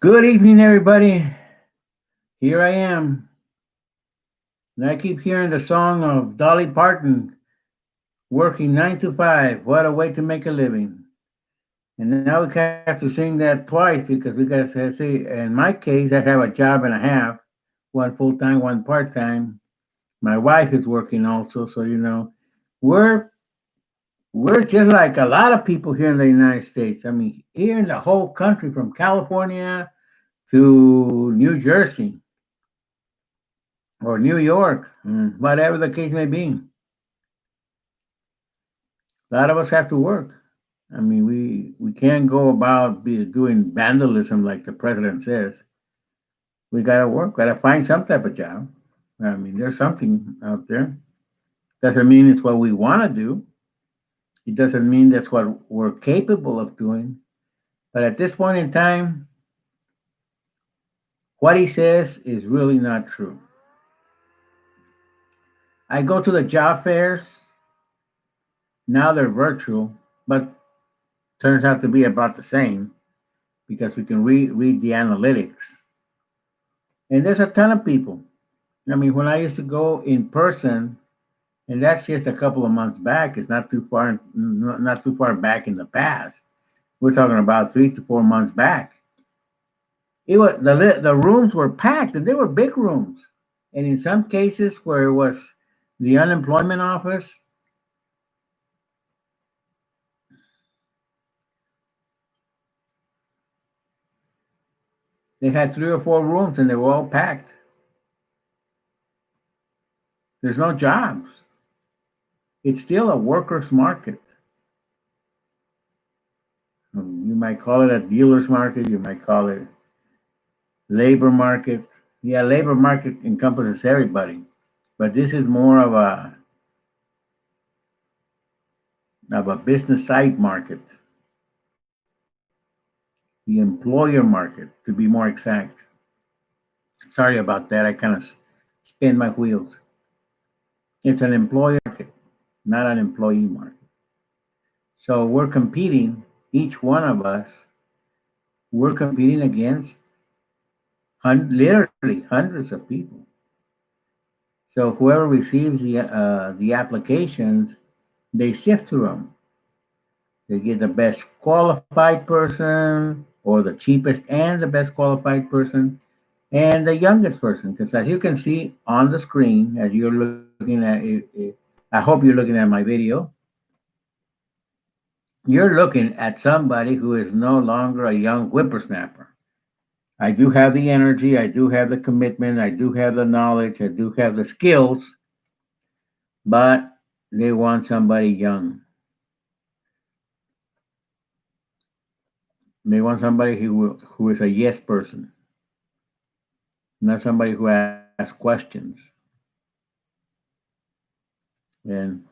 Good evening, everybody. Here I am. And I keep hearing the song of Dolly Parton, working 9 to 5. What a way to make a living. And now we have to sing that twice because we got to say, in my case, I have a job and a half, one full time, one part time. My wife is working also. So, we're, we're just like a lot of people here in the United States. I mean, here in the whole country, from California to New Jersey or New York, whatever the case may be. A lot of us have to work. I mean, we can't go about doing vandalism like the president says. We got to work, got to find some type of job. I mean, there's something out there. Doesn't mean it's what we want to do. It doesn't mean that's what we're capable of doing. But at this point in time, what he says is really not true. I go to the job fairs. Now they're virtual, but turns out to be about the same because we can read the analytics. And there's a ton of people. I mean, when I used to go in person, and that's just a couple of months back, it's not too far back in the past. We're talking about 3 to 4 months back. It was the rooms were packed, and they were big rooms. And in some cases where it was the unemployment office, they had 3 or 4 rooms, and they were all packed. There's no jobs. It's still a workers' market. You might call it a dealer's market. You might call it labor market. Yeah, labor market encompasses everybody, but this is more of a business side market, the employer market, to be more exact. Sorry about that. I kind of spin my wheels. It's an employer market, not an employee market. So we're competing. Each one of us, we're competing against literally hundreds of people. So whoever receives the applications, they sift through them. They get the best qualified person, or the cheapest and the best qualified person, and the youngest person. Because as you can see on the screen, as you're looking at I hope you're looking at my video. You're looking at somebody who is no longer a young whippersnapper. I do have the energy, I do have the commitment, I do have the knowledge, I do have the skills, but they want somebody young. They want somebody who is a yes person, not somebody who asks questions. And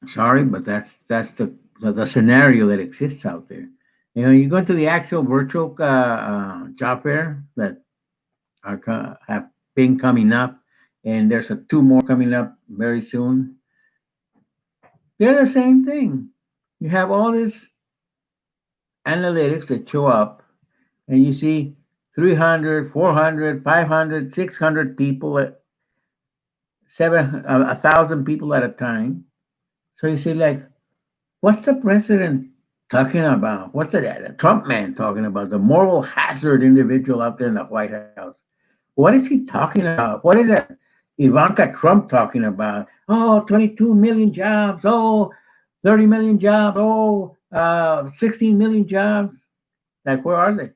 sorry, but that's the scenario that exists out there. You go to the actual virtual job fair that have been coming up, and there's 2 more coming up very soon. They're the same thing. You have all these analytics that show up, and you see 300, 400, 500, 600 people at 1,000 people at a time. So you say, like, what's the president talking about? What's the Trump man talking about? The moral hazard individual out there in the White House. What is he talking about? What is that Ivanka Trump talking about? Oh, 22 million jobs. Oh, 30 million jobs. Oh, 16 million jobs. Like, where are they?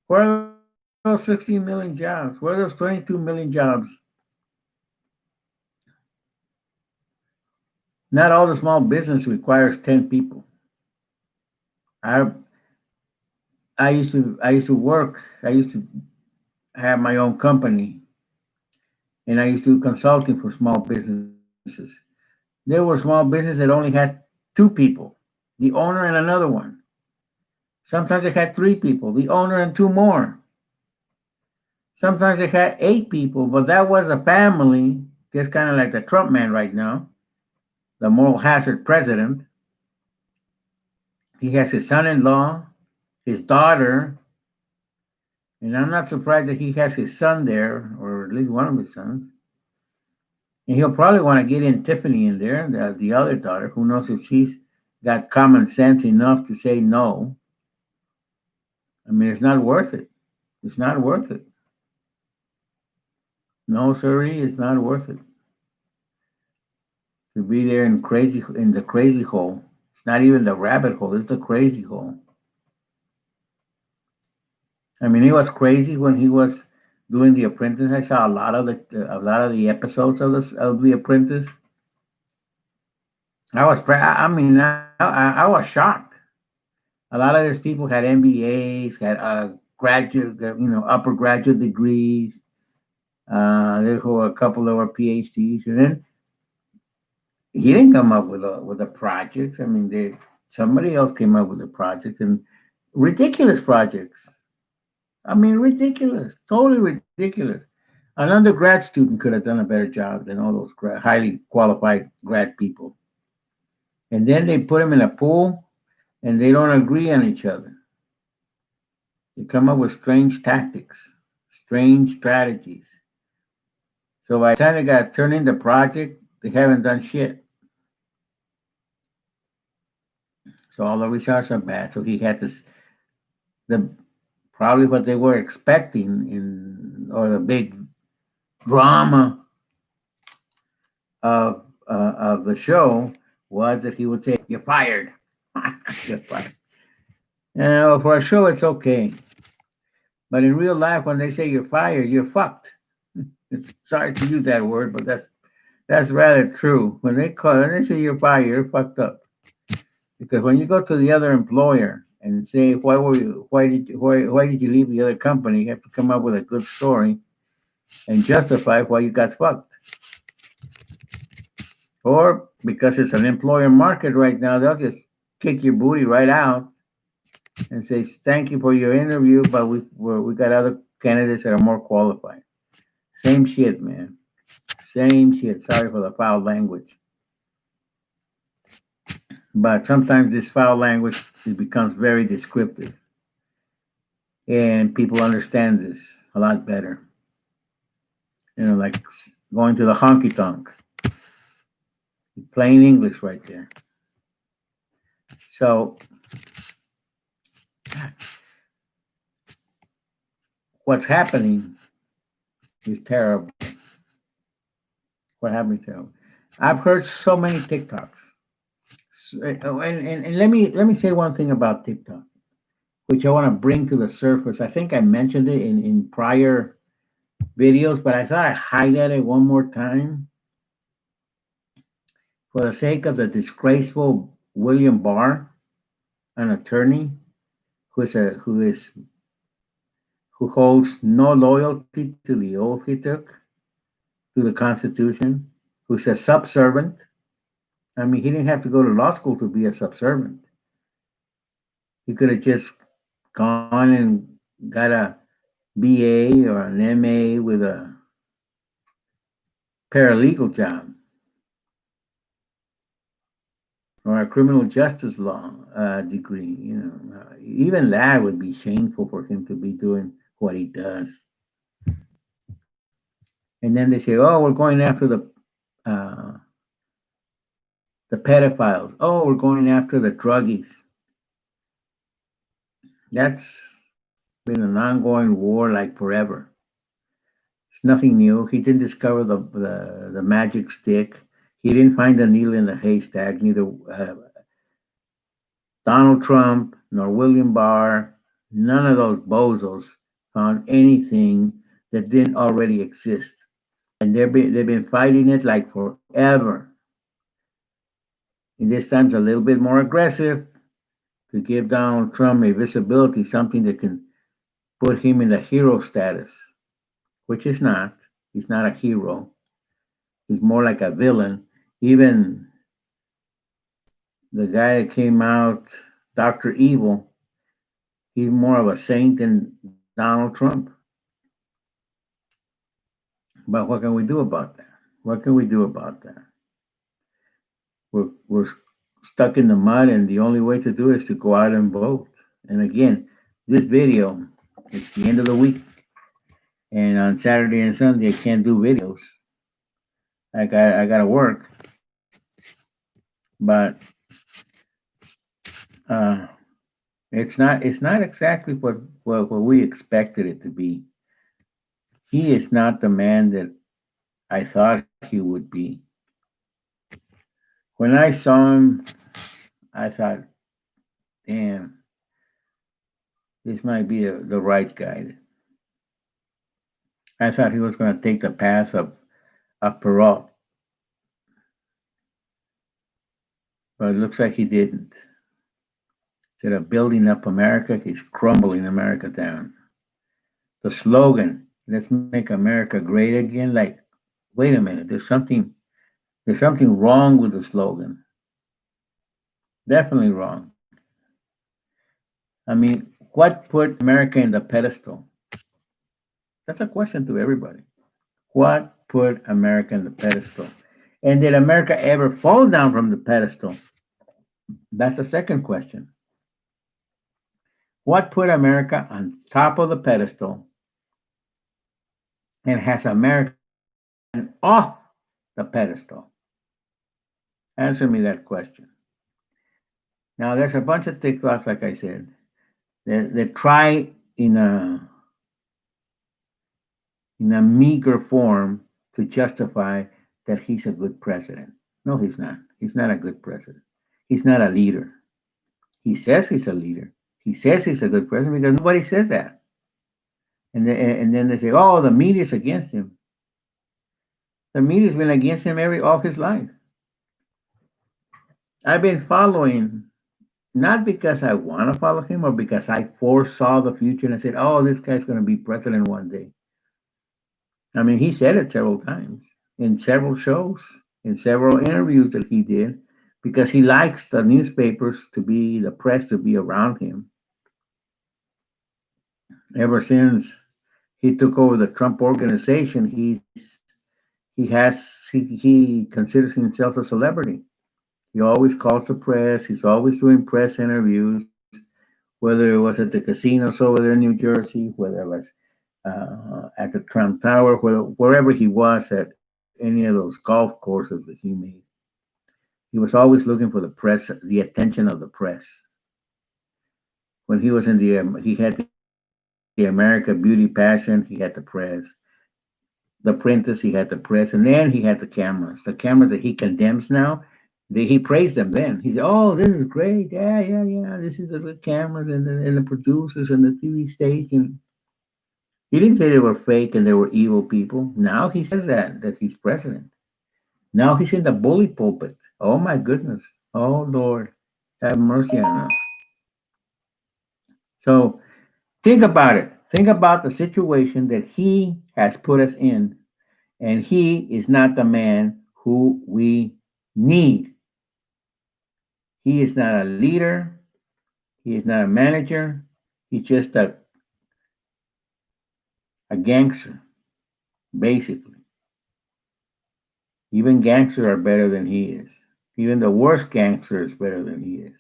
Where are those 16 million jobs? Where are those 22 million jobs? Not all the small business requires 10 people. I I used to work. I used to have my own company, and I used to do consulting for small businesses. There were small businesses that only had 2 people, the owner and another one. Sometimes they had 3 people, the owner and 2 more. Sometimes they had 8 people, but that was a family, just kind of like the Trump man right now, the moral hazard president. He has his son-in-law. his daughter, and I'm not surprised that he has his son there, or at least one of his sons. And he'll probably want to get in Tiffany in there, the other daughter. Who knows if she's got common sense enough to say no? I mean, it's not worth it. It's not worth it. No, sirree, it's not worth it to be there in the crazy hole. It's not even the rabbit hole; it's the crazy hole. I mean, he was crazy when he was doing The Apprentice. I saw a lot of the episodes of The Apprentice. I mean, I was shocked. A lot of these people had MBAs, had graduate, upper graduate degrees. There were a couple that were PhDs, and then he didn't come up with a project. I mean, somebody else came up with a project, and ridiculous projects. I mean, ridiculous, totally ridiculous. An undergrad student could have done a better job than all those highly qualified grad people. And then they put them in a pool, and they don't agree on each other. They come up with strange tactics, strange strategies. So by the time they got turned into project, they haven't done shit. So all the results are bad. So he had this, the probably what they were expecting or the big drama of the show was that he would say, "You're fired." You're fired. And for a show, it's okay, but in real life, when they say you're fired, you're fucked. It's sorry to use that word, but that's rather true. When they say you're fired, you're fucked up. Because when you go to the other employer and say why did you leave the other company, you have to come up with a good story and justify why you got fucked. Or because it's an employer market right now, they'll just kick your booty right out and say thank you for your interview, but we got other candidates that are more qualified. Same shit, man. Same shit. Sorry for the foul language. But sometimes this foul language it becomes very descriptive. And people understand this a lot better. Like going to the honky tonk. Plain English right there. So what's happening is terrible. What happened to him? I've heard so many TikToks. And let me say one thing about TikTok, which I want to bring to the surface. I think I mentioned it in prior videos, but I thought I'd highlight it one more time for the sake of the disgraceful William Barr, an attorney who holds no loyalty to the oath he took to the Constitution, who's a subservient. I mean, he didn't have to go to law school to be a subservient. He could have just gone and got a BA or an MA with a paralegal job or a criminal justice law degree. Even that would be shameful for him to be doing what he does. And then they say, "Oh, we're going after the pedophiles. Oh, we're going after the druggies." That's been an ongoing war like forever. It's nothing new. He didn't discover the magic stick. He didn't find the needle in the haystack. Neither Donald Trump nor William Barr, none of those bozos found anything that didn't already exist. And they've been fighting it like forever. And this time's a little bit more aggressive to give Donald Trump a visibility, something that can put him in the hero status, which is not. He's not a hero. He's more like a villain. Even the guy that came out, Dr. Evil, he's more of a saint than Donald Trump. But what can we do about that? What can we do about that? We're stuck in the mud, and the only way to do it is to go out and vote. And again, this video, it's the end of the week, and on Saturday and Sunday I can't do videos. I gotta work, but uh, it's not exactly what we expected it to be. He is not the man that I thought he would be. When I saw him, I thought, damn, this might be the right guy. I thought he was going to take the path of Perot, but it looks like he didn't. Instead of building up America, he's crumbling America down. The slogan, let's make America great again, like, wait a minute, there's something wrong with the slogan. Definitely wrong. I mean, what put America in the pedestal? That's a question to everybody. What put America in the pedestal? And did America ever fall down from the pedestal? That's the second question. What put America on top of the pedestal and has America off the pedestal? Answer me that question. Now, there's a bunch of TikToks, like I said, that try in a meager form to justify that he's a good president. No, he's not. He's not a good president. He's not a leader. He says he's a leader. He says he's a good president because nobody says that. And then they say, oh, the media's against him. The media's been against him all his life. I've been following, not because I want to follow him or because I foresaw the future and I said, oh, this guy's going to be president one day. I mean, he said it several times in several shows, in several interviews that he did, because he likes the newspapers to be, the press to be around him. Ever since he took over the Trump organization, he considers himself a celebrity. He always calls the press. He's always doing press interviews, whether it was at the casinos over there in New Jersey, whether it was at the Trump Tower, wherever he was at any of those golf courses that he made. He was always looking for the press, the attention of the press. When he was he had the America Beauty Passion, he had the press. The Apprentice, he had the press, and then he had the cameras. The cameras that he condemns now, he praised them then. He said, "Oh, this is great. Yeah, yeah, yeah. This is the cameras and the producers and the TV station." He didn't say they were fake and they were evil people. Now he says that he's president. Now he's in the bully pulpit. Oh my goodness. Oh Lord, have mercy on us. So think about it. Think about the situation that he has put us in, and he is not the man who we need. He is not a leader. He is not a manager. He's just a gangster, basically. Even gangsters are better than he is. Even the worst gangster is better than he is.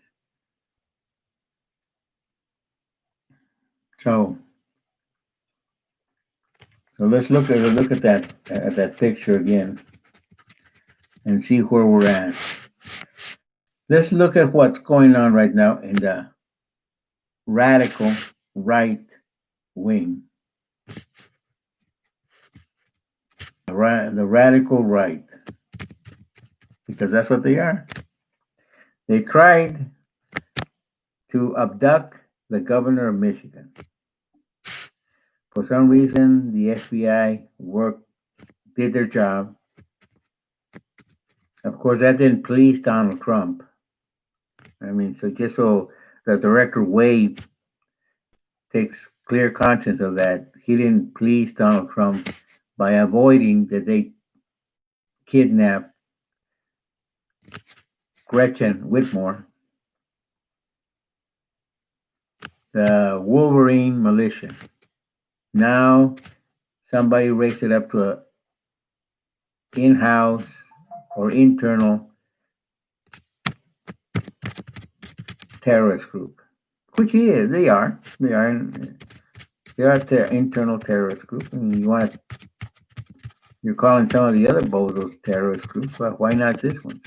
So, let's look at that picture again and see where we're at. Let's look at what's going on right now in the radical right wing. The radical right, because that's what they are. They tried to abduct the governor of Michigan. For some reason, the FBI did their job. Of course, that didn't please Donald Trump. I mean, so just so the director Wade takes clear conscience of that, he didn't please Donald Trump by avoiding that they kidnap Gretchen Whitmer, the Wolverine militia. Now somebody raised it up to a in-house or internal terrorist group which he is. They are. They are the internal terrorist group. And you're calling some of the other bozos terrorist groups, but why not this one?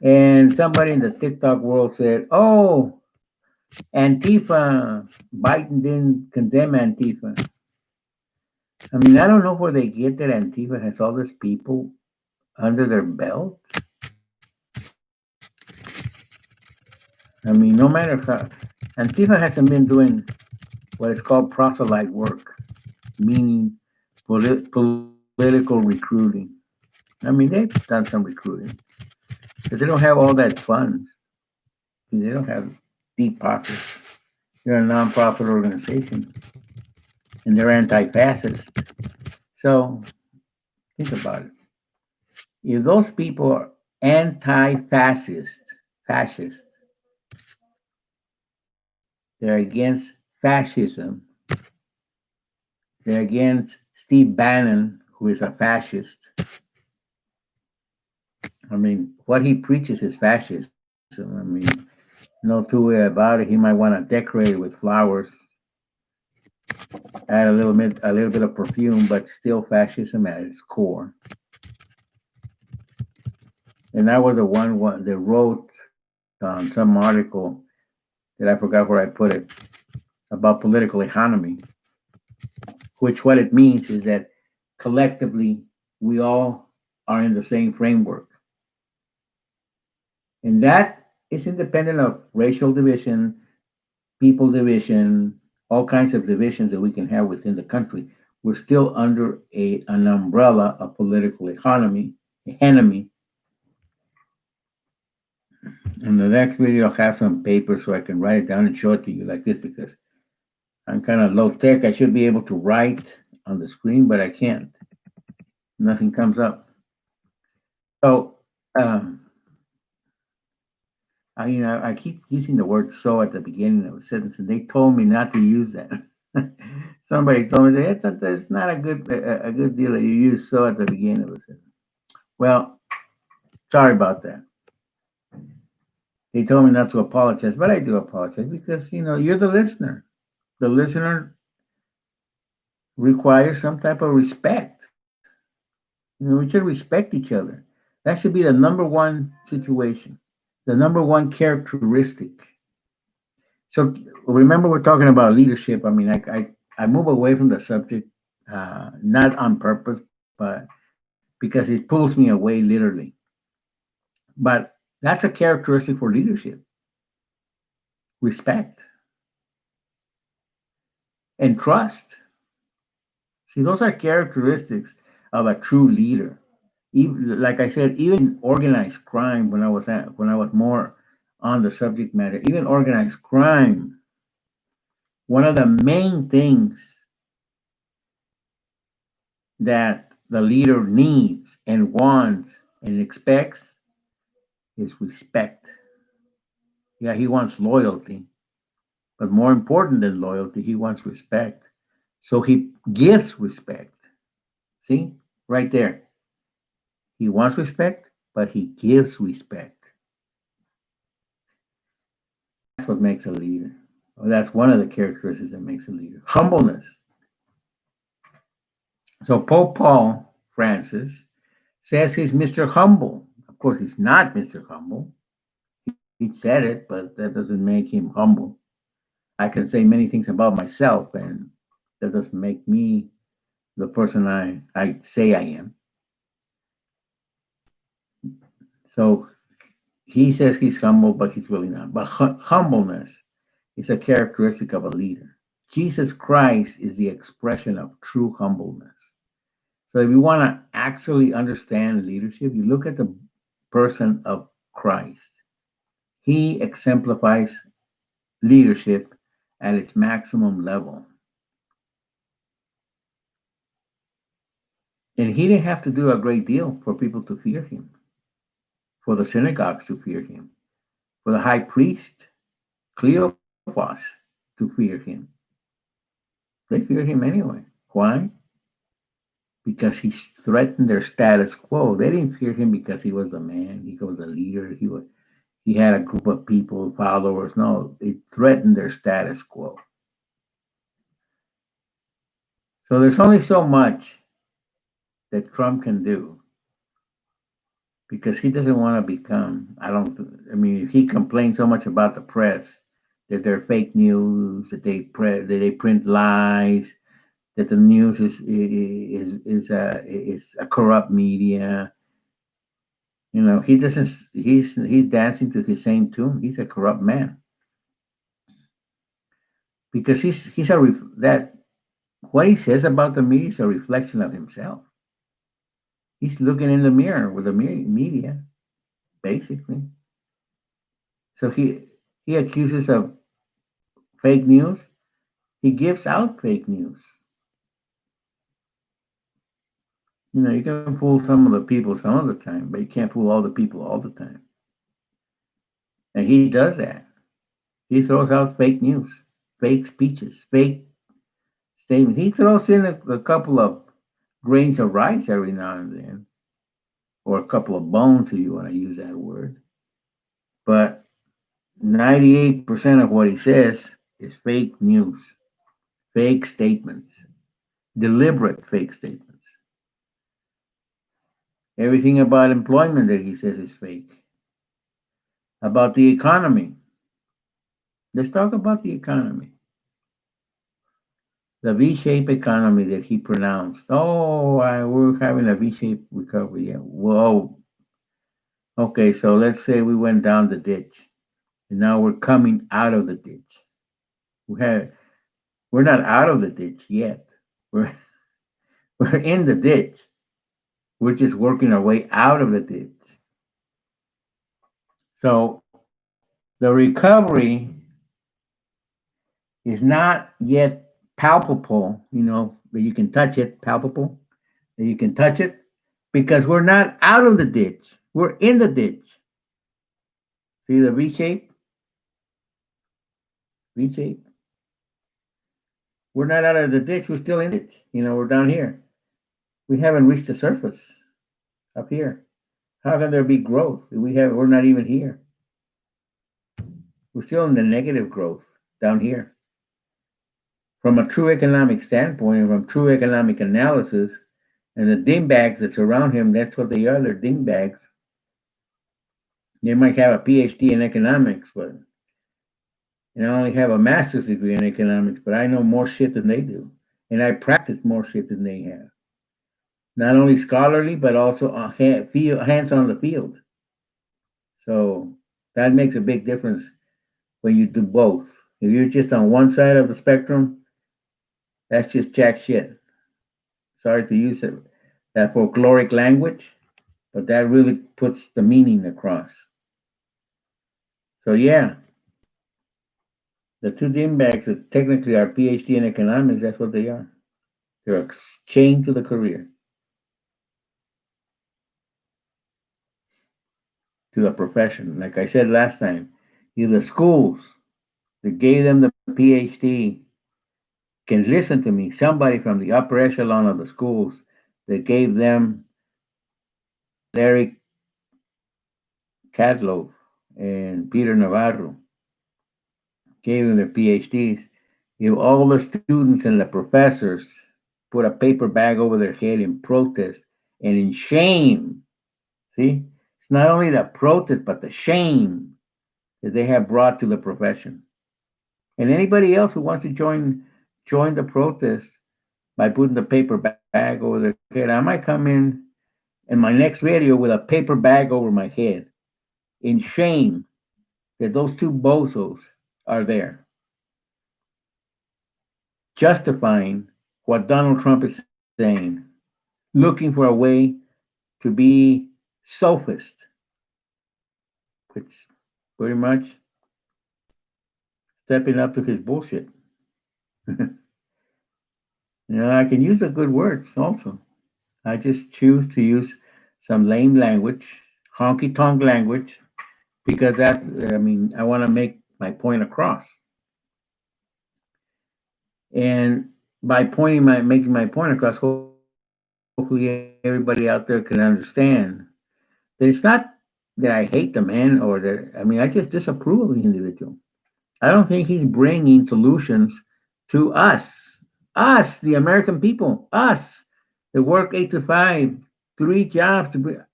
And somebody in the TikTok world said, "Oh, Antifa. Biden didn't condemn Antifa." I mean, I don't know where they get that Antifa has all these people under their belt. I mean, no matter how, Antifa hasn't been doing what is called proselyte work, meaning political recruiting. I mean, they've done some recruiting, but they don't have all that funds. They don't have deep pockets. They're a nonprofit organization, and they're anti-fascist. So think about it. If those people are anti-fascist, fascist, they're against fascism. They're against Steve Bannon, who is a fascist. I mean, what he preaches is fascism. I mean, no two way about it. He might want to decorate it with flowers, add a little bit of perfume, but still fascism at its core. And that was the one that wrote on some article that I forgot where I put it about political economy, which what it means is that collectively we all are in the same framework. And that is independent of racial division, people division, all kinds of divisions that we can have within the country. We're still under an umbrella of political economy. In the next video, I'll have some paper so I can write it down and show it to you like this because I'm kind of low tech. I should be able to write on the screen, but I can't. Nothing comes up. So, I keep using the word "so" at the beginning of a sentence, and they told me not to use that. Somebody told me it's not a good deal that you use "so" at the beginning of a sentence. Well, sorry about that. They told me not to apologize, but I do apologize because you're the listener. The listener requires some type of respect. We should respect each other. That should be the number one situation, the number one characteristic. So remember, we're talking about leadership. I mean, I move away from the subject, not on purpose, but because it pulls me away literally. But that's a characteristic for leadership: respect and trust. See, those are characteristics of a true leader. Even, like I said, even organized crime. When I was more on the subject matter, even organized crime. One of the main things that the leader needs and wants and expects is respect. Yeah, he wants loyalty, but more important than loyalty, he wants respect. So he gives respect. See, right there. He wants respect, but he gives respect. That's what makes a leader. Well, that's one of the characteristics that makes a leader. Humbleness. So Pope Paul Francis says he's Mr. Humble. Of course, he's not Mr. Humble. He said it, but that doesn't make him humble. I can say many things about myself, and that doesn't make me the person I say I am. So he says he's humble, but he's really not. But humbleness is a characteristic of a leader. Jesus Christ is the expression of true humbleness. So if you want to actually understand leadership, you look at the person of Christ. He exemplifies leadership at its maximum level. And he didn't have to do a great deal for people to fear him, for the synagogues to fear him, for the high priest, Cleopas, to fear him. They feared him anyway. Why? Because he threatened their status quo. They didn't fear him because he was the man, he was the leader. he had a group of people, followers. No, it threatened their status quo. So there's only so much that Trump can do because he doesn't want to become. I mean, he complains so much about the press that they're fake news, that they print lies, that the news is a corrupt media. You know, he doesn't. He's dancing to his same tune. He's a corrupt man because that what he says about the media is a reflection of himself. He's looking in the mirror with the media, basically. So he accuses of fake news. He gives out fake news. You know, you can fool some of the people some of the time, but you can't fool all the people all the time. And he does that. He throws out fake news, fake speeches, fake statements. He throws in a couple of grains of rice every now and then, or a couple of bones, if you want to use that word. But 98% of what he says is fake news, fake statements, deliberate fake statements. Everything about employment that he says is fake. About the economy. Let's talk about the economy. The V-shaped economy that he pronounced. Oh, we're having a V-shaped recovery. Yeah. Whoa. Okay, so let's say we went down the ditch, and now we're coming out of the ditch. We're not out of the ditch yet. We're we're in the ditch. We're just working our way out of the ditch. So the recovery is not yet palpable, you know, that you can touch it, palpable, that you can touch it, because we're not out of the ditch. We're in the ditch. See the V shape? V shape. We're not out of the ditch. We're still in it. You know, we're down here. We haven't reached the surface up here. How can there be growth? We're not even here. We're still in the negative growth down here. From a true economic standpoint, from true economic analysis, and the dingbags that surround him, that's what they are. They're dingbags. They might have a PhD in economics, but I only have a master's degree in economics, but I know more shit than they do. And I practice more shit than they have. Not only scholarly, but also hands on the field. So that makes a big difference when you do both. If you're just on one side of the spectrum, that's just jack shit. Sorry to use that folkloric language, but that really puts the meaning across. So yeah, the two dimbags that technically are PhD in economics, that's what they are. They're chained to the career, to the profession. Like I said last time, the schools that gave them the PhD can listen to me. Somebody from the upper echelon of the schools that gave them Larry Kudlow and Peter Navarro, gave them their PhDs. If all the students and the professors put a paper bag over their head in protest and in shame, see, it's not only the protest, but the shame that they have brought to the profession. And anybody else who wants to join the protest by putting the paper bag over their head, I might come in my next video with a paper bag over my head in shame that those two bozos are there, justifying what Donald Trump is saying, looking for a way to be sophist, which pretty much stepping up to his bullshit. I can use the good words also. I just choose to use some lame language, honky tonk language, because I want to make my point across. And by making my point across, hopefully everybody out there can understand that it's not that I hate the man or that, I mean, I just disapprove of the individual. I don't think he's bringing solutions to us, the American people, us that work 8 to 5, 3 jobs to bring.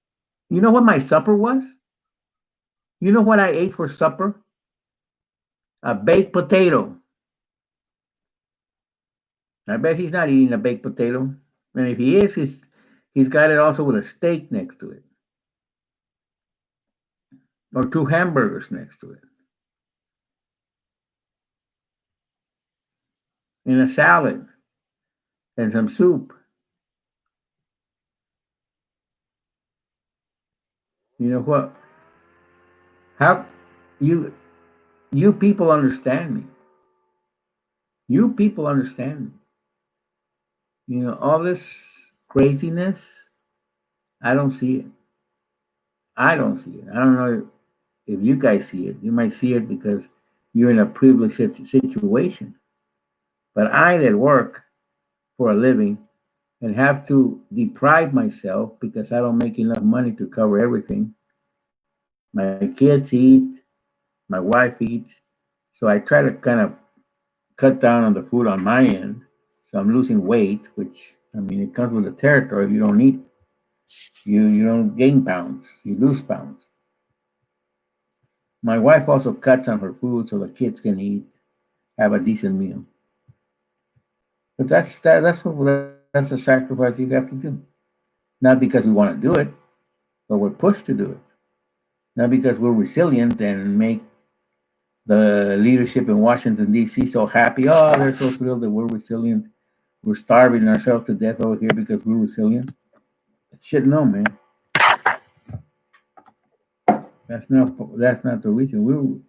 You know what my supper was? You know what I ate for supper? A baked potato. I bet he's not eating a baked potato. And if he is, he's got it also with a steak next to it or 2 hamburgers next to it and a salad and some soup. You know what? How you you people understand me. You people understand me. You know, all this craziness, I don't see it. I don't see it. I don't know if you guys see it. You might see it because you're in a privileged situation. But I that work for a living and have to deprive myself because I don't make enough money to cover everything. My kids eat, my wife eats. So I try to kind of cut down on the food on my end. So I'm losing weight, which I mean it comes with the territory. You don't eat, you don't gain pounds, you lose pounds. My wife also cuts on her food so the kids can eat, have a decent meal. But that's a sacrifice you have to do. Not because we want to do it, but we're pushed to do it. Not because we're resilient and make the leadership in Washington D.C. so happy. Oh, they're so thrilled that we're resilient. We're starving ourselves to death over here because we're resilient. Shit, no, man. That's not the reason.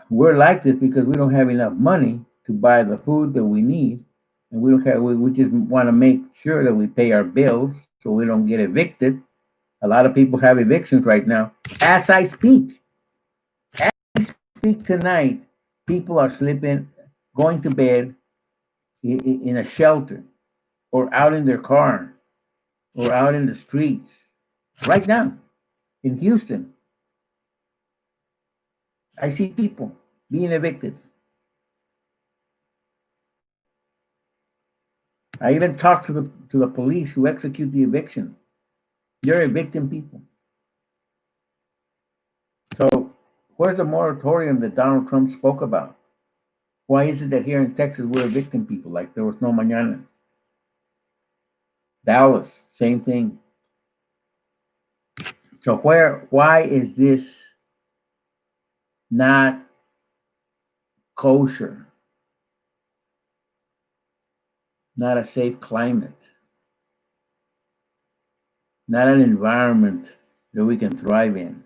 We're like this because we don't have enough money to buy the food that we need, and we don't have. We just want to make sure that we pay our bills so we don't get evicted. A lot of people have evictions right now. As I speak tonight, people are sleeping, going to bed in a shelter or out in their car or out in the streets right now in Houston. I see people being evicted. I even talked to the police who execute the eviction. They're evicting people. So where's the moratorium that Donald Trump spoke about? Why is it that here in Texas we're evicting people like there was no mañana? Dallas, same thing. So why is this not kosher, not a safe climate, not an environment that we can thrive in?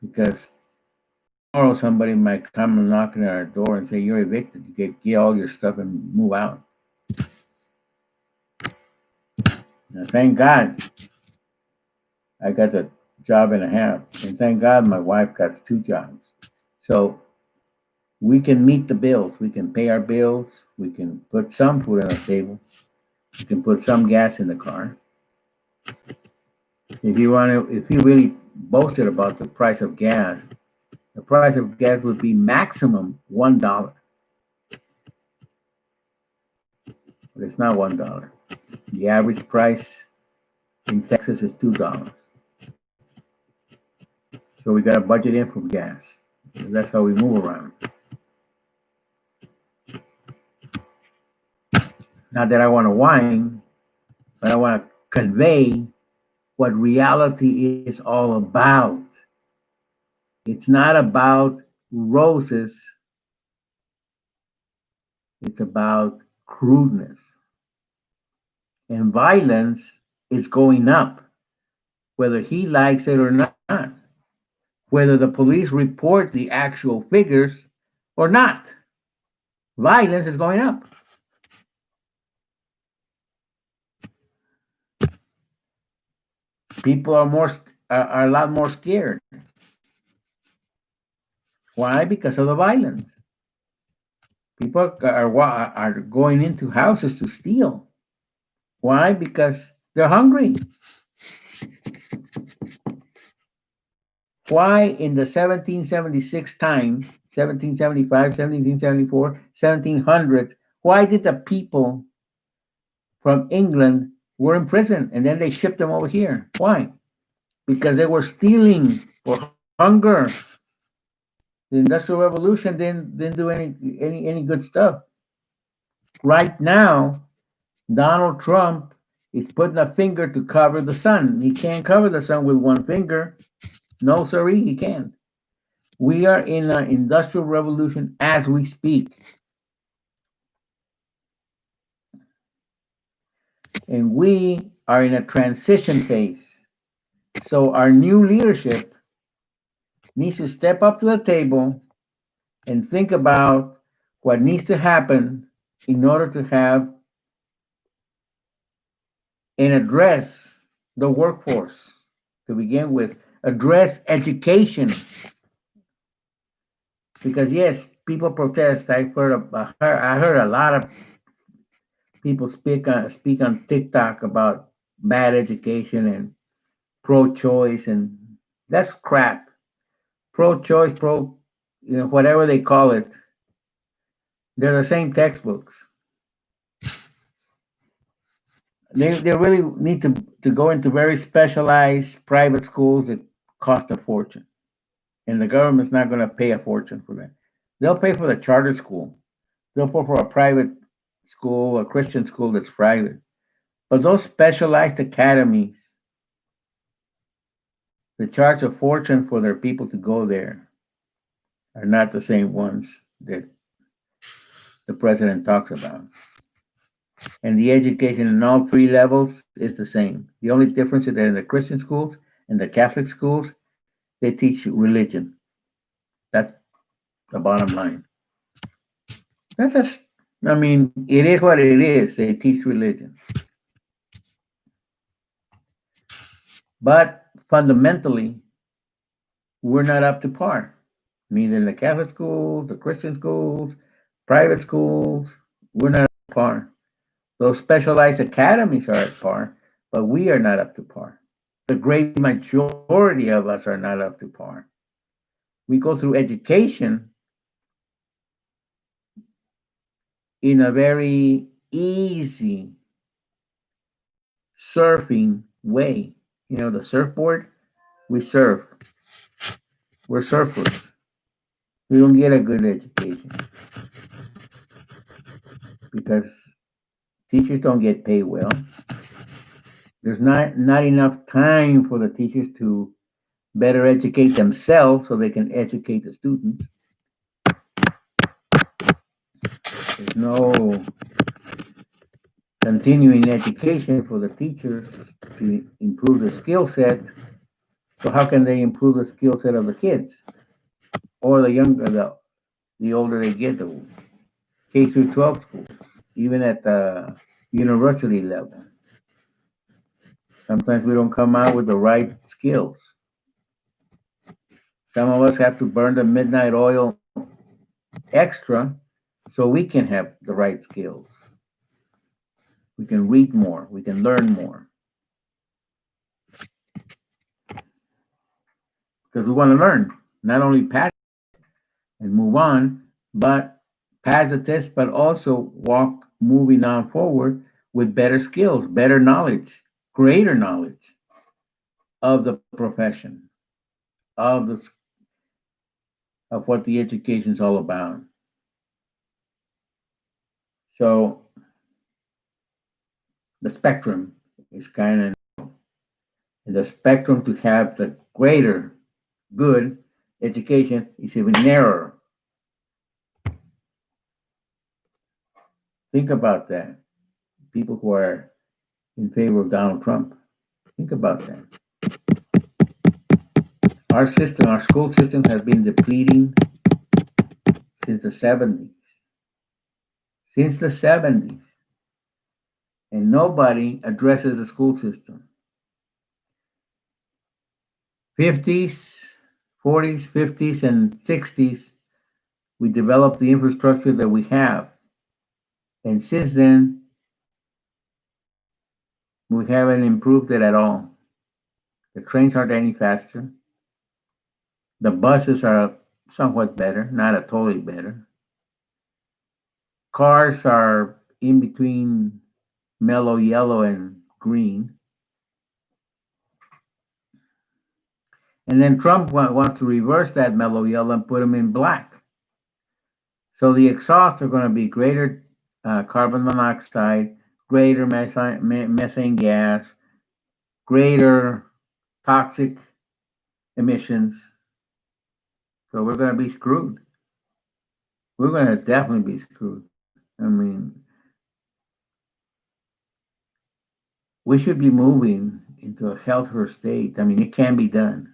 Because tomorrow somebody might come and knock on our door and say, "You're evicted. You get all your stuff and move out." Now, thank God I got a job and a half, and thank God my wife got 2 jobs. So we can meet the bills. We can pay our bills. We can put some food on the table. We can put some gas in the car. If you really boasted about the price of gas, the price of gas would be maximum $1, but it's not $1. The average price in Texas is $2. So we got to budget in for gas. That's how we move around. Not that I want to whine, but I want to convey what reality is all about. It's not about roses, it's about crudeness. And violence is going up, whether he likes it or not, whether the police report the actual figures or not. Violence is going up. People are a lot more scared. Why? Because of the violence. People are going into houses to steal. Why? Because they're hungry. Why in the 1776 time, 1775, 1774, 1700s, why did the people from England were in prison and then they shipped them over here? Why? Because they were stealing for hunger. The Industrial Revolution didn't do any good stuff. Right now, Donald Trump is putting a finger to cover the sun. He can't cover the sun with one finger. No, sirree, he can't. We are in an industrial revolution as we speak. And we are in a transition phase. So our new leadership needs to step up to the table and think about what needs to happen in order to have and address the workforce to begin with, address education. Because yes, people protest. I heard a lot of people speak on TikTok about bad education and pro-choice, and that's crap. Pro-choice, whatever they call it, they're the same textbooks. They really need to go into very specialized private schools that cost a fortune, and the government's not going to pay a fortune for that. They'll pay for the charter school. They'll pay for a private school, a Christian school that's private. But those specialized academies that charge a fortune for their people to go there are not the same ones that the president talks about. And the education in all three levels is the same. The only difference is that in the Christian schools and the Catholic schools, they teach religion. That's the bottom line. That's just, I mean, it is what it is. They teach religion. But fundamentally, we're not up to par. Neither in the Catholic schools, the Christian schools, private schools, we're not up to par. Those specialized academies are at par, but we are not up to par. The great majority of us are not up to par. We go through education in a very easy surfing way. You know, the surfboard, we surf. We're surfers. We don't get a good education because teachers don't get paid well. There's not enough time for the teachers to better educate themselves so they can educate the students. There's no continuing education for the teachers to improve their skill set. So how can they improve the skill set of the kids or the older they get, the K through 12 schools, even at the university level? Sometimes we don't come out with the right skills. Some of us have to burn the midnight oil extra so we can have the right skills. We can read more, we can learn more. Because we want to learn, not only pass and move on, but pass the test, but also walk moving on forward with better skills, better knowledge, greater knowledge of the profession, of the of what the education is all about. So the spectrum is kind of, and the spectrum to have the greater good education is even narrower. Think about that. People who are in favor of Donald Trump, think about that. Our system, our school system has been depleting since the 70s. Since the 70s. And nobody addresses the school system. 50s, 40s, 50s, and 60s, we developed the infrastructure that we have. And since then, we haven't improved it at all. The trains aren't any faster. The buses are somewhat better, not a totally better. Cars are in between mellow yellow and green. And then Trump wants to reverse that mellow yellow and put them in black. So the exhausts are going to be greater carbon monoxide, greater methane gas, greater toxic emissions. So we're going to be screwed. We're going to definitely be screwed. I mean, we should be moving into a healthier state. I mean, it can be done.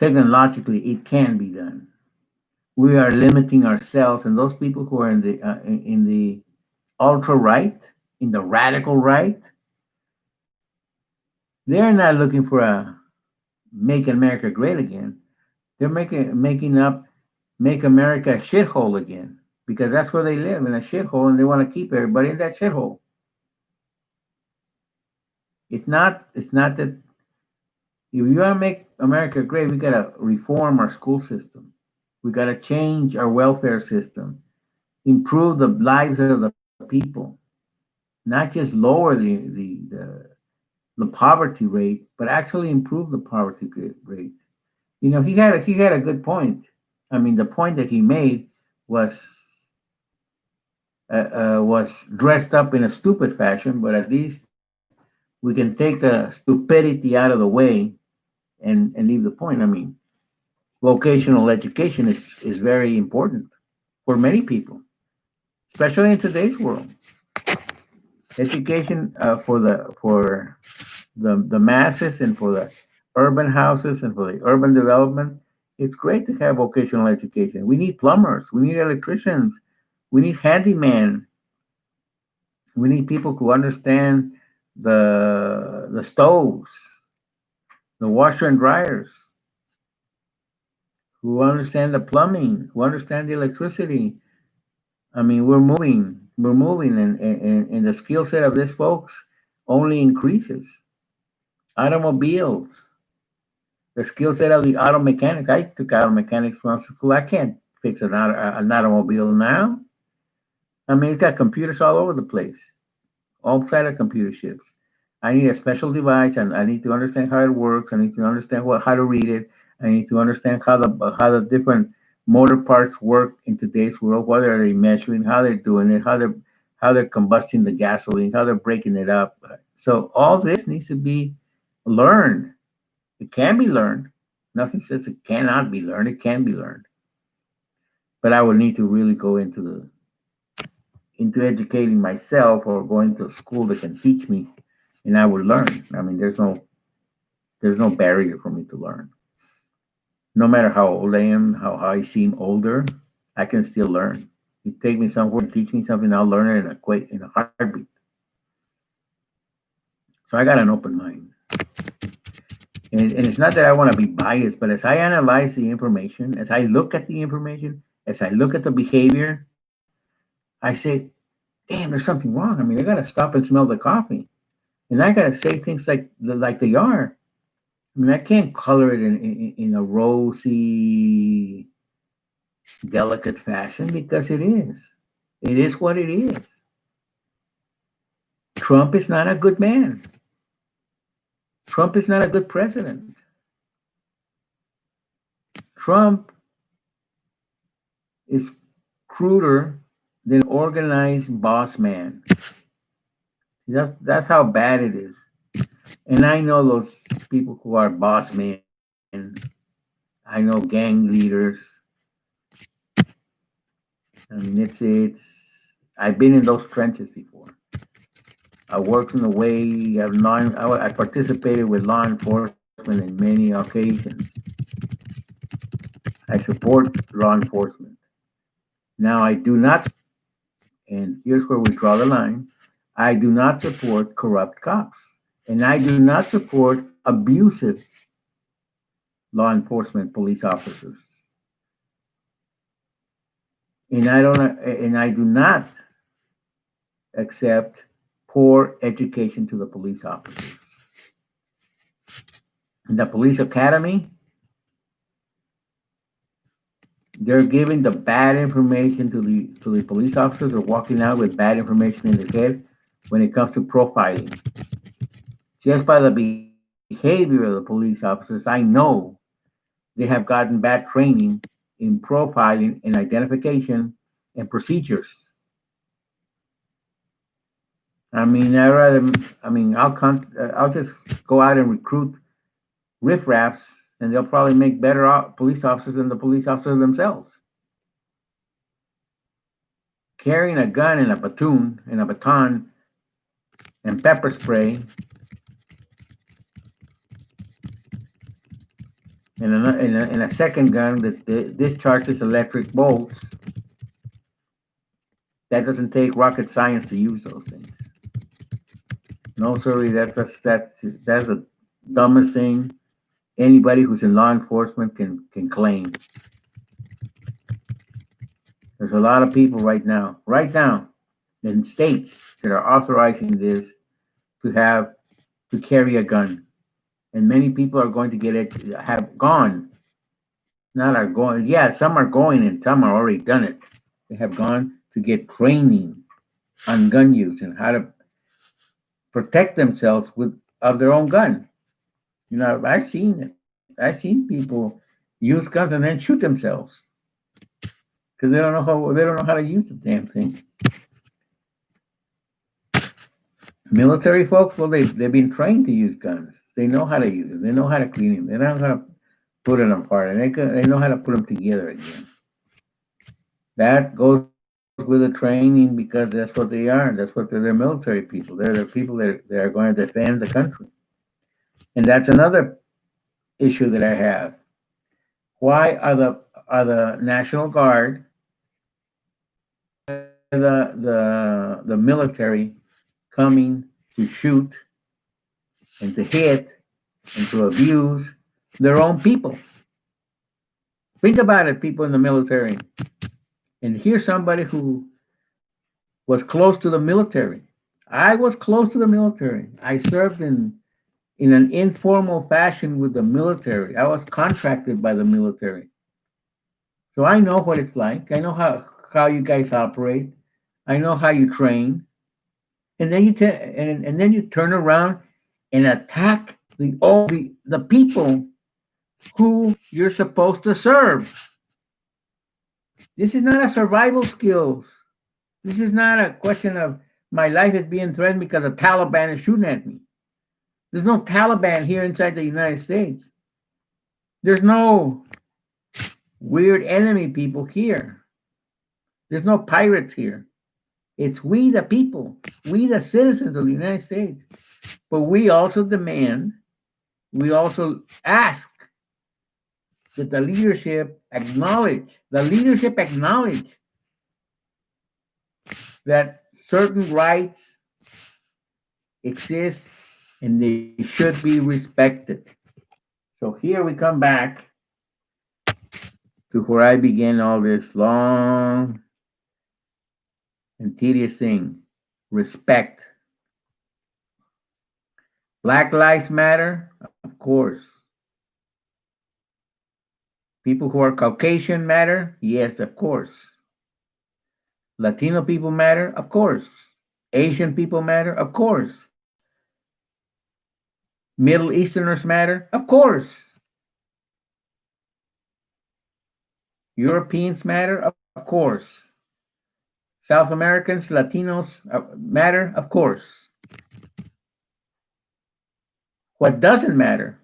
Technologically, it can be done. We are limiting ourselves, and those people who are in the ultra right, in the radical right, they're not looking for a make America great again. They're making up make America a shithole again because that's where they live, in a shithole, and they want to keep everybody in that shithole. It's not that if you want to make America great, we got to reform our school system. We got to change our welfare system, improve the lives of the people, not just lower the poverty rate, but actually improve the poverty rate. You know, he had a good point. I mean, the point that he made was was dressed up in a stupid fashion, but at least we can take the stupidity out of the way and leave the point. I mean, vocational education is very important for many people, especially in today's world. Education for the masses and for the urban houses and for the urban development. It's great to have vocational education. We need plumbers, we need electricians, we need handyman, we need people who understand the stoves, the washer and dryers, who understand the plumbing, who understand the electricity. I mean, we're moving, and the skill set of these folks only increases. Automobiles, the skill set of the auto mechanic. I took auto mechanics from school. I can't fix an automobile now. I mean, it's got computers all over the place, all side of computer chips. I need a special device, and I need to understand how it works. I need to understand how to read it. I need to understand how the different motor parts work in today's world. What are they measuring? How they're doing it? How they're combusting the gasoline? How they're breaking it up? So all this needs to be learned. It can be learned. Nothing says it cannot be learned. It can be learned. But I would need to really go into educating myself or going to a school that can teach me, and I would learn. I mean, there's no barrier for me to learn. No matter how old I am, how I seem older, I can still learn. You take me somewhere and teach me something, I'll learn it in a heartbeat. So I got an open mind. And it's not that I want to be biased, but as I analyze the information, as I look at the information, as I look at the behavior, I say, damn, there's something wrong. I mean, I got to stop and smell the coffee. And I got to say things like they are. I mean, I can't color it in a rosy, delicate fashion because it is. It is what it is. Trump is not a good man. Trump is not a good president. Trump is cruder than organized boss man. That's how bad it is. And I know those people who are boss men. I know gang leaders. I mean, it's. I've been in those trenches before. I worked in the way of I participated with law enforcement in many occasions. I support law enforcement. Now, I do not, and here's where we draw the line. I do not support corrupt cops, and I do not support abusive law enforcement police officers. And I do not accept poor education to the police officers. In the police academy, they're giving the bad information to the police officers. They're walking out with bad information in their head when it comes to profiling. Just by the behavior of the police officers, I know they have gotten bad training in profiling and identification and procedures. I'll just go out and recruit riffraffs, and they'll probably make better police officers than the police officers themselves. Carrying a gun and a baton, and pepper spray, and a second gun that discharges electric bolts. That doesn't take rocket science to use those things. No, sorry, that's the dumbest thing anybody who's in law enforcement can claim. There's a lot of people right now, in states that are authorizing this to carry a gun, and many people are going to get it, have gone, not are going. Yeah, some are going, and some are already done it. They have gone to get training on gun use and how to protect themselves of their own gun. I've seen it. I've seen people use guns and then shoot themselves because they don't know how to use the damn thing. Military folks, well, they've been trained to use guns. They know how to use them. They know how to clean them. They know how to put them apart, and they know how to put them together again. That goes with the training because that's what they are. They're military people. They're the people that are going to defend the country. And that's another issue that I have. Why are the National Guard, the military coming to shoot and to hit and to abuse their own people? Think about it, people in the military. And here's somebody who was close to the military. I was close to the military. I served in an informal fashion with the military. I was contracted by the military. So I know what it's like. I know how you guys operate. I know how you train. And then and then you turn around and attack the people who you're supposed to serve. This is not a survival skills. This is not a question of my life is being threatened because the Taliban is shooting at me. There's no Taliban here inside the United States. There's no weird enemy people here. There's no pirates here. It's we the people, we the citizens of the United States. But we also ask that the leadership acknowledge that certain rights exist and they should be respected. So here we come back to where I began all this long and tedious thing. Respect. Black lives matter, of course. People who are Caucasian matter, yes, of course. Latino people matter, of course. Asian people matter, of course. Middle Easterners matter, of course. Europeans matter, of course. South Americans, Latinos matter, of course. What doesn't matter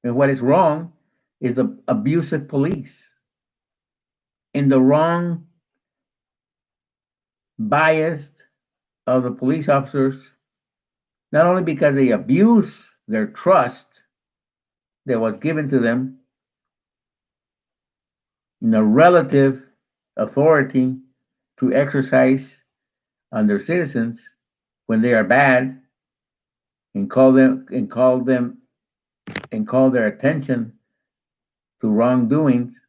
and what is wrong is the abusive police and the wrong bias of the police officers, not only because they abuse their trust that was given to them in a relative authority to exercise on their citizens when they are bad and call their attention to wrongdoings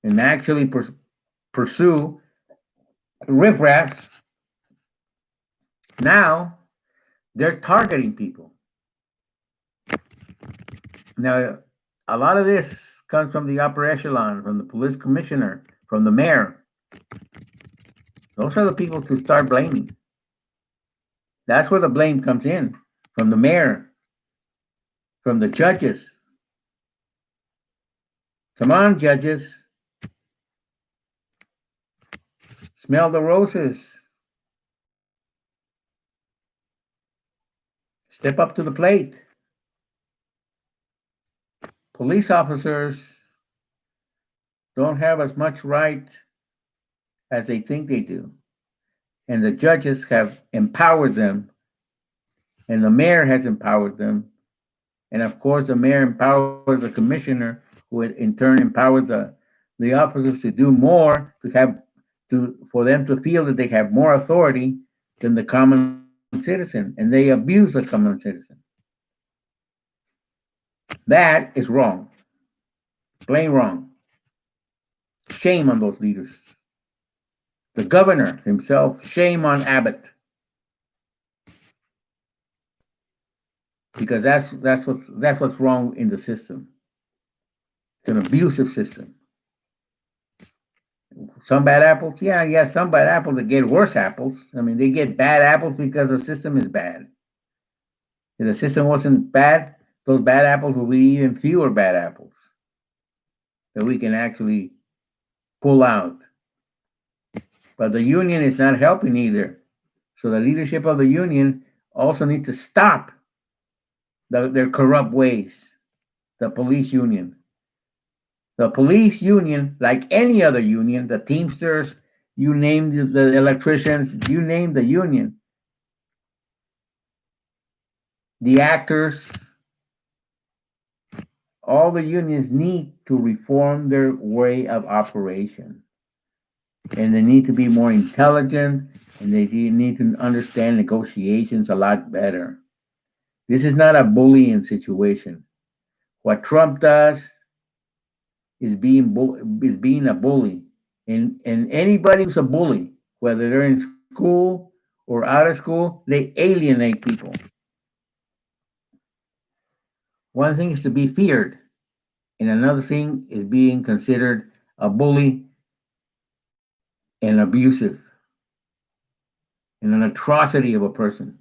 and actually pursue riffraffs. Now they're targeting people. Now a lot of this comes from the upper echelon, from the police commissioner, from the mayor. Those are the people to start blaming. That's where the blame comes in, from the mayor, from the judges. Come on, judges. Smell the roses. Step up to the plate. Police officers don't have as much right as they think they do. And the judges have empowered them, and the mayor has empowered them. And of course, the mayor empowers the commissioner, who in turn empowers the officers to do more, for them to feel that they have more authority than the common citizen, and they abuse the common citizen. That is wrong, plain wrong. Shame on those leaders. The governor himself, shame on Abbott, because that's what's wrong in the system. It's an abusive system. Some bad apples, yeah, some bad apples that get worse apples. I mean, they get bad apples because the system is bad. If the system wasn't bad, those bad apples will be even fewer bad apples that we can actually pull out. But the union is not helping either. So the leadership of the union also needs to stop their corrupt ways. The police union. The police union, like any other union, the Teamsters, you name the electricians, you name the union, the actors, all the unions need to reform their way of operation. And they need to be more intelligent, and they need to understand negotiations a lot better. This is not a bullying situation. What Trump does is being a bully. And anybody who's a bully, whether they're in school or out of school, they alienate people. One thing is to be feared, and another thing is being considered a bully and abusive and an atrocity of a person.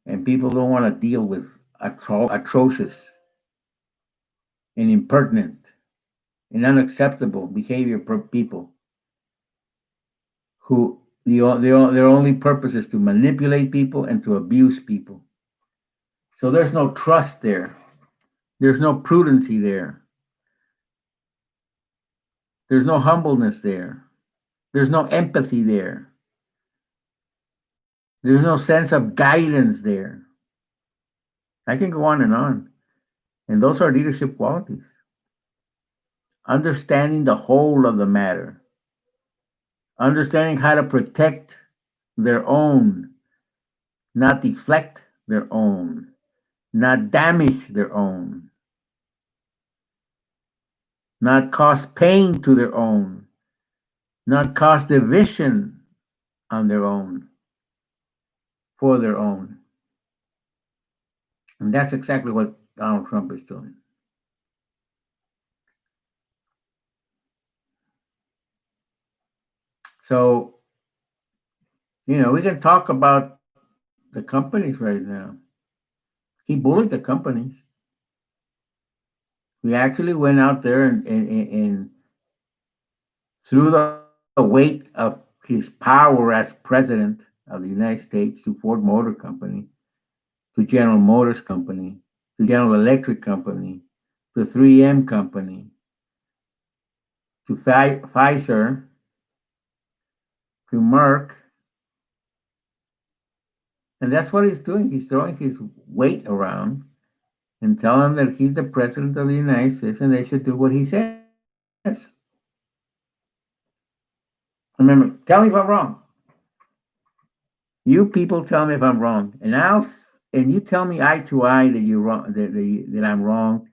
And people don't want to deal with atrocious and impertinent and unacceptable behavior for people who their only purpose is to manipulate people and to abuse people. So there's no trust there. There's no prudency there. There's no humbleness there. There's no empathy there. There's no sense of guidance there. I can go on and on. And those are leadership qualities. Understanding the whole of the matter. Understanding how to protect their own, not deflect their own, not damage their own, not cause pain to their own, not cause division on their own, for their own. And that's exactly what Donald Trump is doing. So, we can talk about the companies right now. He bullied the companies. We actually went out there and threw the weight of his power as president of the United States to Ford Motor Company, to General Motors Company, to General Electric Company, to 3M Company, to Pfizer, to Merck. And that's what he's doing. He's throwing his weight around and telling them that he's the president of the United States and they should do what he says. Remember, tell me if I'm wrong. You people tell me if I'm wrong, and you tell me eye to eye that you're wrong, that I'm wrong,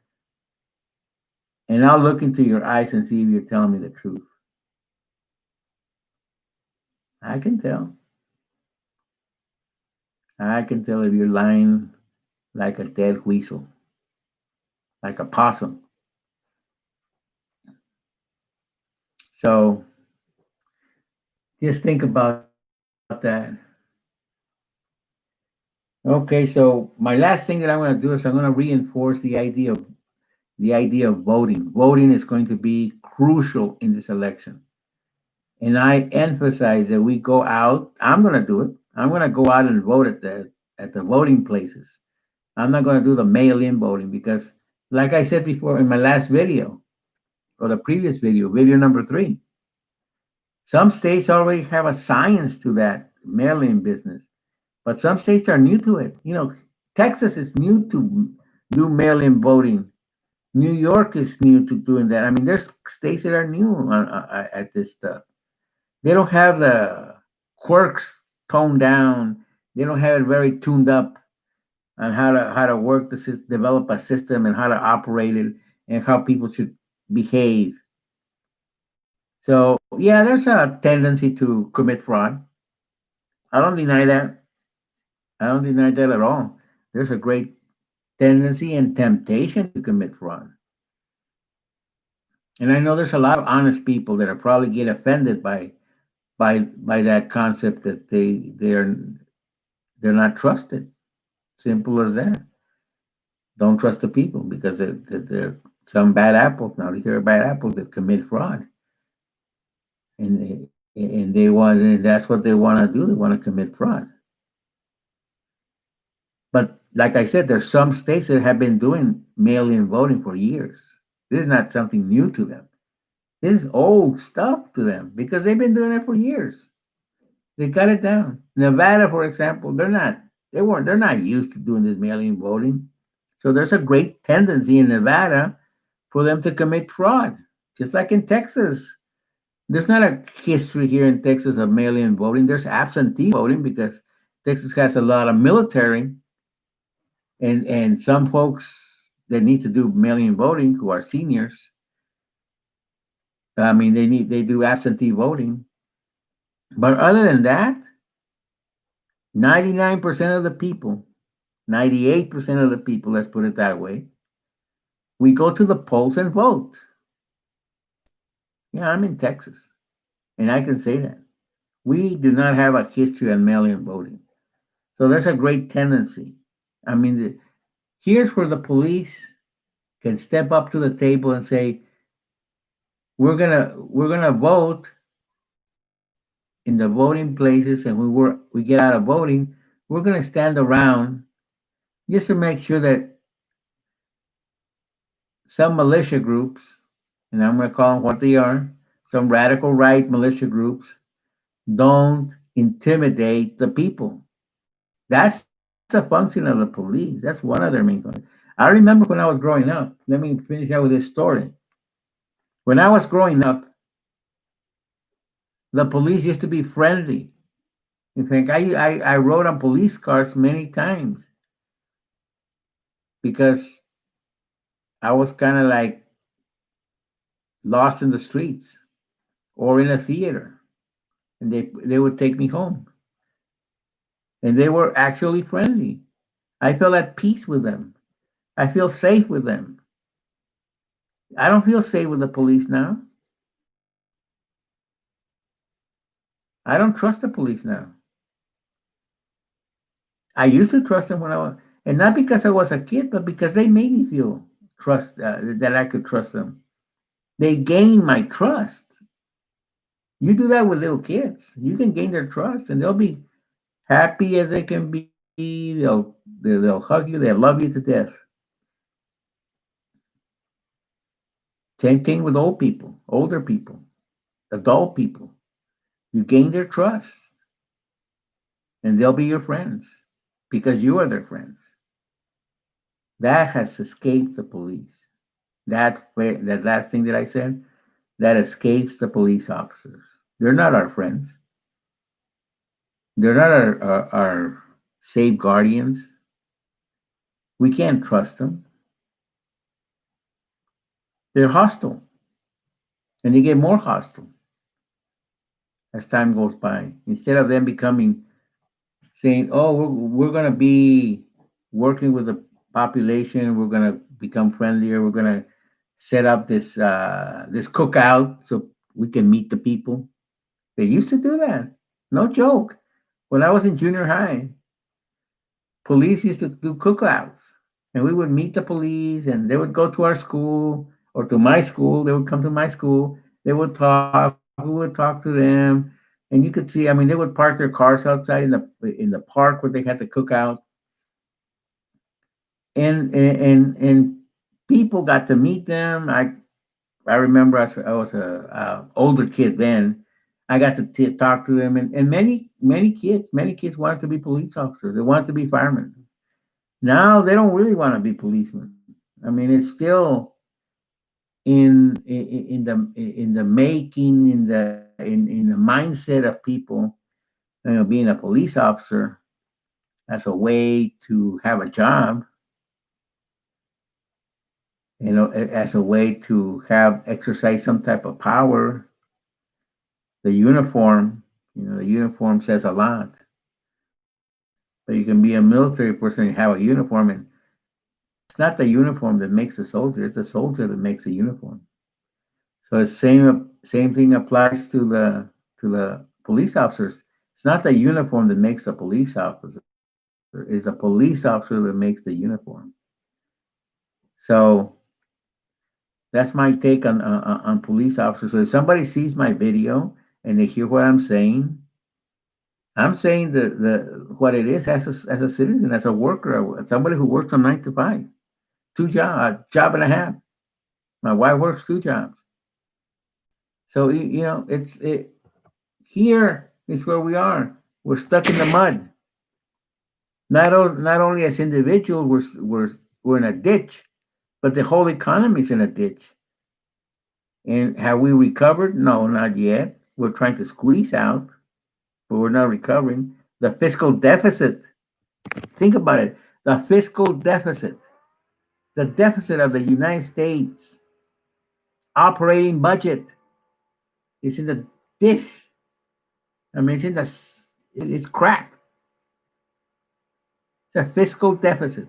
and I'll look into your eyes and see if you're telling me the truth. I can tell. I can tell if you're lying like a dead weasel, like a possum. So just think about that. Okay, so my last thing that I'm going to do is I'm going to reinforce the idea of voting. Voting is going to be crucial in this election. And I emphasize that we go out. I'm going to do it. I'm going to go out and vote at the voting places. I'm not going to do the mail-in voting because, like I said before in my last video or the previous video, video number 3, some states already have a science to that mail-in business, but some states are new to it. Texas is new to do mail-in voting. New York is new to doing that. I mean, there's states that are new at this stuff. They don't have the quirks toned down. They don't have it very tuned up on how to work develop a system and how to operate it and how people should behave. So yeah, there's a tendency to commit fraud. I don't deny that. I don't deny that at all. There's a great tendency and temptation to commit fraud. And I know there's a lot of honest people that are probably get offended by that concept that they're not trusted. Simple as that. Don't trust the people because they're some bad apples. Now they hear bad apples that commit fraud, and that's what they want to do. They want to commit fraud. But like I said, there's some states that have been doing mail-in voting for years. This is not something new to them. This is old stuff to them because they've been doing it for years. They got it down. Nevada, for example, they're not used to doing this mail-in voting. So there's a great tendency in Nevada for them to commit fraud. Just like in Texas. There's not a history here in Texas of mail-in voting. There's absentee voting because Texas has a lot of military and some folks that need to do mail-in voting who are seniors. I mean, they do absentee voting. But other than that, 99% of the people, 98% of the people, let's put it that way, we go to the polls and vote. Yeah, I'm in Texas, and I can say that. We do not have a history of mail-in voting. So there's a great tendency. I mean, here's where the police can step up to the table and say, we're gonna vote in the voting places, and we get out of voting, we're gonna stand around just to make sure that some militia groups, and I'm gonna call them what they are, some radical right militia groups, don't intimidate the people. That's a function of the police. That's one of their main functions. I remember when I was growing up. Let me finish out with this story. When I was growing up, the police used to be friendly. In fact, I rode on police cars many times because I was kind of like lost in the streets or in a theater, and they would take me home, and they were actually friendly. I felt at peace with them. I feel safe with them. I don't feel safe with the police now. I don't trust the police now. I used to trust them when I was, and not because I was a kid, but because they made me feel trust that I could trust them. They gained my trust. You do that with little kids, you can gain their trust, and they'll be happy as they can be. They'll hug you. They'll love you to death. Same thing with old people, older people, adult people. You gain their trust, and they'll be your friends because you are their friends. That has escaped the police. That last thing that I said, that escapes the police officers. They're not our friends. They're not our safe guardians. We can't trust them. They're hostile, and they get more hostile as time goes by. Instead of them becoming saying, "Oh, we're going to be working with the population. We're gonna become friendlier. We're gonna set up this cookout so we can meet the people. They used to do that. No joke. When I was in junior high, police used to do cookouts, and we would meet the police, and they would go to our school or to my school. They would come to my school. They would talk. We would talk to them, and you could see. I mean, they would park their cars outside in the park where they had the cookout, and people got to meet them. I remember I was a older kid then. I got to talk to them, and many kids wanted to be police officers. They wanted to be firemen. Now they don't really want to be policemen. I mean, it's still in the making, in the mindset of people. Being a police officer as a way to have a job, as a way to have exercise some type of power. The uniform, the uniform says a lot. But you can be a military person and have a uniform, and it's not the uniform that makes the soldier; it's the soldier that makes the uniform. So the same thing applies to the police officers. It's not the uniform that makes the police officer; it's a police officer that makes the uniform. So that's my take on police officers. So if somebody sees my video and they hear what I'm saying the what it is as a citizen, as a worker, somebody who works from 9 to 5, a job and a half. My wife works 2 jobs. So here is where we are. We're stuck in the mud. Not only as individuals, we're in a ditch, but the whole economy is in a ditch. And have we recovered? No, not yet. We're trying to squeeze out, but we're not recovering. The fiscal deficit. Think about it. The fiscal deficit. The deficit of the United States operating budget is in the dish. I mean, it's crap. It's a fiscal deficit.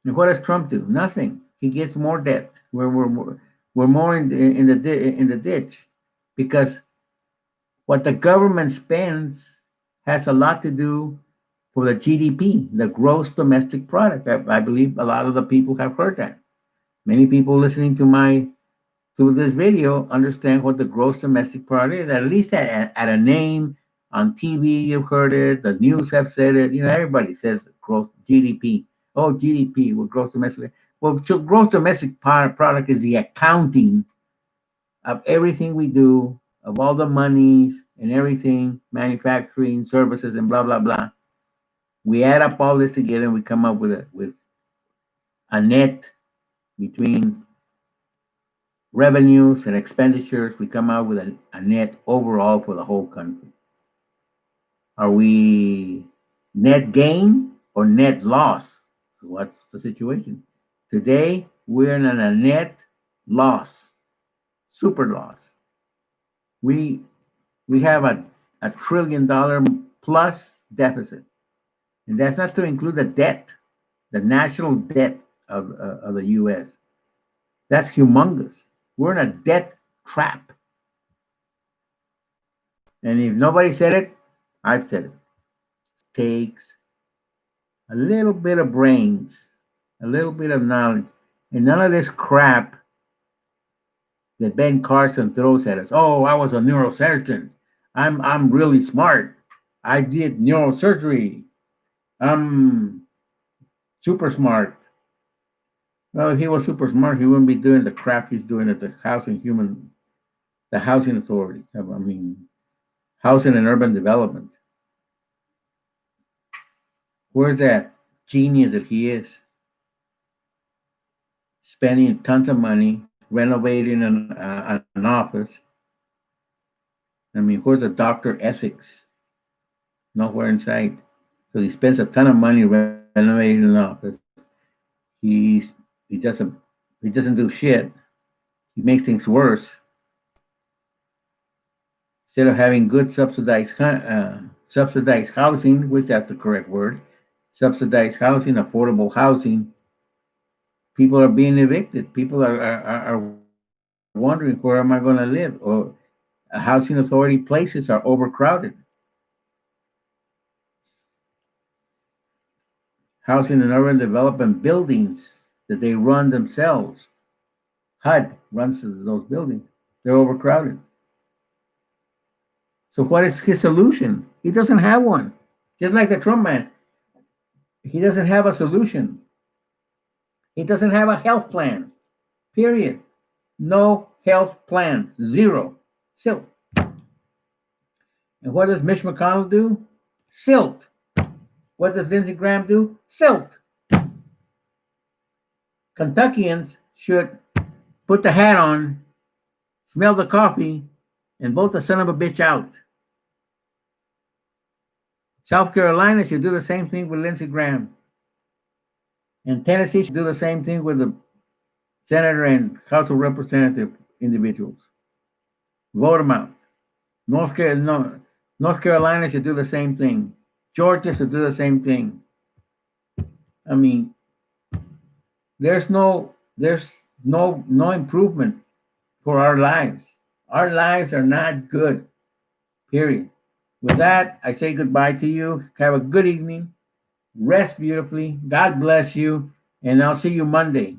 And what does Trump do? Nothing. He gets more debt. We're more in the ditch because what the government spends has a lot to do for the GDP, the gross domestic product. I believe a lot of the people have heard that. Many people listening to this video understand what the gross domestic product is. At least at a name on TV, you've heard it. The news have said it. Everybody says gross GDP. Oh, GDP, well, gross domestic. Well, so gross domestic product is the accounting of everything we do, of all the monies and everything, manufacturing, services, and blah blah blah. We add up all this together, and we come up with a net between revenues and expenditures. We come out with a net overall for the whole country. Are we net gain or net loss? So what's the situation? Today, we're in a net loss, super loss. We have a $1 trillion plus deficit. And that's not to include the debt, the national debt of the US. That's humongous. We're in a debt trap. And if nobody said it, I've said it. Takes a little bit of brains, a little bit of knowledge, and none of this crap that Ben Carson throws at us. Oh, I was a neurosurgeon. I'm really smart. I did neurosurgery. I'm super smart. Well, if he was super smart, he wouldn't be doing the crap he's doing at the housing authority. I mean, housing and urban development. Where's that genius that he is? Spending tons of money renovating an office. I mean, where's the doctor ethics? Nowhere in sight. So he spends a ton of money renovating an office. He doesn't do shit. He makes things worse. Instead of having good subsidized subsidized housing, which that's the correct word, subsidized housing, affordable housing. People are being evicted. People are wondering, where am I going to live? Or housing authority places are overcrowded. Housing and urban development buildings that they run themselves. HUD runs those buildings. They're overcrowded. So what is his solution? He doesn't have one. Just like the Trump man, he doesn't have a solution. He doesn't have a health plan. Period. No health plan. Zero. Silt. And what does Mitch McConnell do? Silt. What does Lindsey Graham do? Silt. Kentuckians should put the hat on, smell the coffee, and vote the son of a bitch out. South Carolina should do the same thing with Lindsey Graham. And Tennessee should do the same thing with the senator and House of Representative individuals. Vote them out. North Carolina should do the same thing. Georgia should do the same thing. I mean, there's no improvement for our lives. Our lives are not good. Period. With that, I say goodbye to you. Have a good evening. Rest beautifully. God bless you. And I'll see you Monday.